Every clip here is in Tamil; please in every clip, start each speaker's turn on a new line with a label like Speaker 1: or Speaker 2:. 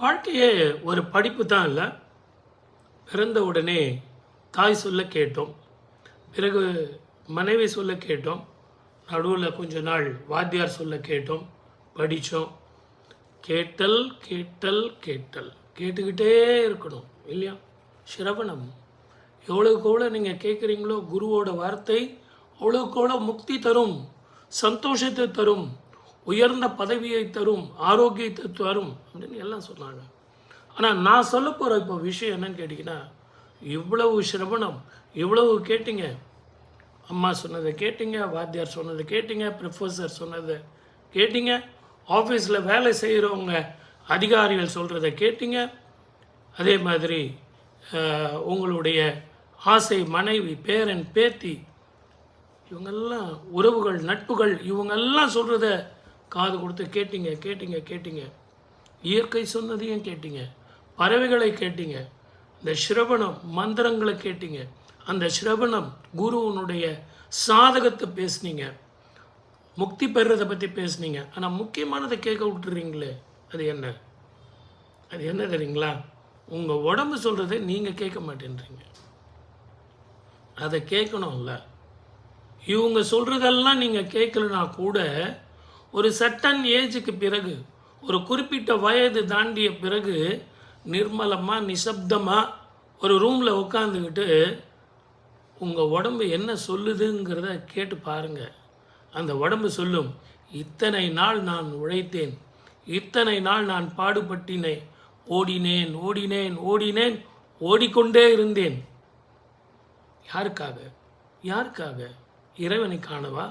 Speaker 1: வாழ்க்கையே ஒரு படிப்பு தான் இல்லை. பிறந்த உடனே தாய் சொல்ல கேட்டோம், பிறகு மனைவி சொல்ல கேட்டோம், நடுவில் கொஞ்ச நாள் வாத்தியார் சொல்ல கேட்டோம், படித்தோம். கேட்டல் கேட்டல் கேட்டல் கேட்டுக்கிட்டே இருக்கணும் இல்லையா? சிரவணம் எவ்வளோக்கு எவ்வளோ நீங்கள் கேட்குறீங்களோ குருவோட வார்த்தை அவ்வளோக்கு எவ்வளோ முக்தி தரும், சந்தோஷத்தை தரும், உயர்ந்த பதவியை தரும், ஆரோக்கியத்தை தரும் அப்படின்னு எல்லாம் சொன்னாங்க. ஆனால் நான் சொல்ல போகிற இப்போ விஷயம் என்னன்னு கேட்டிங்கன்னா, இவ்வளவு சிரவணம், இவ்வளவு கேட்டிங்க, அம்மா சொன்னதை கேட்டிங்க, வாத்தியார் சொன்னதை கேட்டிங்க, ப்ரொஃபஸர் சொன்னதை கேட்டிங்க, ஆஃபீஸில் வேலை செய்கிறவங்க அதிகாரிகள் சொல்கிறத கேட்டிங்க, அதே மாதிரி உங்களுடைய ஆசை மனைவி, பேரன், பேத்தி, இவங்கெல்லாம் உறவுகள், நட்புகள், இவங்கெல்லாம் சொல்கிறத காது கொடுத்து கேட்டிங்க கேட்டிங்க கேட்டிங்க. இயற்கை சொன்னதையும் கேட்டிங்க, பறவைகளை கேட்டிங்க, இந்த சிரவணம் மந்திரங்களை கேட்டிங்க, அந்த சிரவணம் குருவனுடைய சாதகத்தை பேசுனீங்க, முக்தி பெறுறதை பற்றி பேசுனீங்க. ஆனால் முக்கியமானதை கேட்க விட்டுறீங்களே, அது என்ன? அது என்ன தெரியுங்களா? உங்கள் உடம்பு சொல்கிறத நீங்கள் கேட்க மாட்டேன்றீங்க. அதை கேட்கணும்ல. இவங்க சொல்கிறதெல்லாம் நீங்கள் கேட்கலனா கூட ஒரு சர்டன் ஏஜுக்கு பிறகு, ஒரு குறிப்பிட்ட வயது தாண்டிய பிறகு நிர்மலமாக நிசப்தமாக ஒரு ரூமில் உட்காந்துக்கிட்டு உங்கள் உடம்பு என்ன சொல்லுதுங்கிறத கேட்டு பாருங்கள். அந்த உடம்பு சொல்லும், இத்தனை நாள் நான் உழைத்தேன், இத்தனை நாள் நான் பாடுபட்டினேன், ஓடினேன் ஓடினேன் ஓடினேன், ஓடிக்கொண்டே இருந்தேன். யாருக்காக? யாருக்காக? இறைவனை காணவா?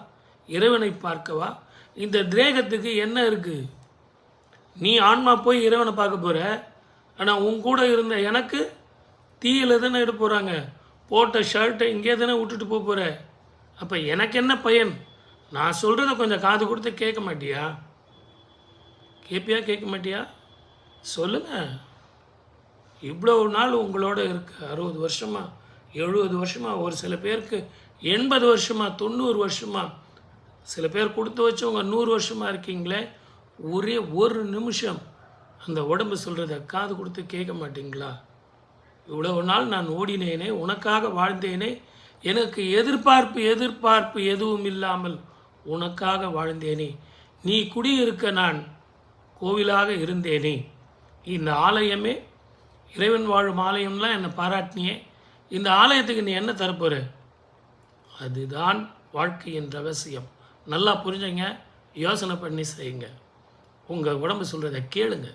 Speaker 1: இறைவனை பார்க்கவா? இந்த தேகத்துக்கு என்ன இருக்குது? நீ ஆன்மா போய் இறைவனை பார்க்க போகிற, ஆனால் உன் கூட இருந்த எனக்கு தீயில் தானே எடுக்க போகிறாங்க, போட்ட ஷர்ட்டை இங்கே தானே விட்டுட்டு போகிற. அப்போ எனக்கு என்ன பயன்? நான் சொல்கிறத கொஞ்சம் காது கொடுத்து கேட்க மாட்டியா? கேட்பியா கேட்க மாட்டியா? சொல்லுங்கள். இவ்வளோ நாள் உங்களோட இருக்கு, 60 வருஷமாக, 70 வருஷமாக, ஒரு சில பேருக்கு 80 வருஷமாக, 90 வருஷமாக, சில பேர் கொடுத்து வச்சவங்க 100 வருஷமாக இருக்கீங்களே. ஒரே ஒரு நிமிஷம் அந்த உடம்பு சொல்கிறத காது கொடுத்து கேட்க மாட்டிங்களா? இவ்வளவு நாள் நான் ஓடினேனே, உனக்காக வாழ்ந்தேனே, எனக்கு எதிர்பார்ப்பு எதுவும் இல்லாமல் உனக்காக வாழ்ந்தேனே, நீ குடியிருக்க நான் கோவிலாக இருந்தேனே, இந்த ஆலயமே இறைவன் வாழும் ஆலயம்லாம் என்னை பாராட்டினியே, இந்த ஆலயத்துக்கு நீ என்ன தரப்போகிற? அதுதான் வாழ்க்கையின் ரகசியம். நல்லா புரிஞ்சுங்க, யோசனை பண்ணி செய்யுங்க. உங்கள் உடம்பு சொல்கிறத கேளுங்க.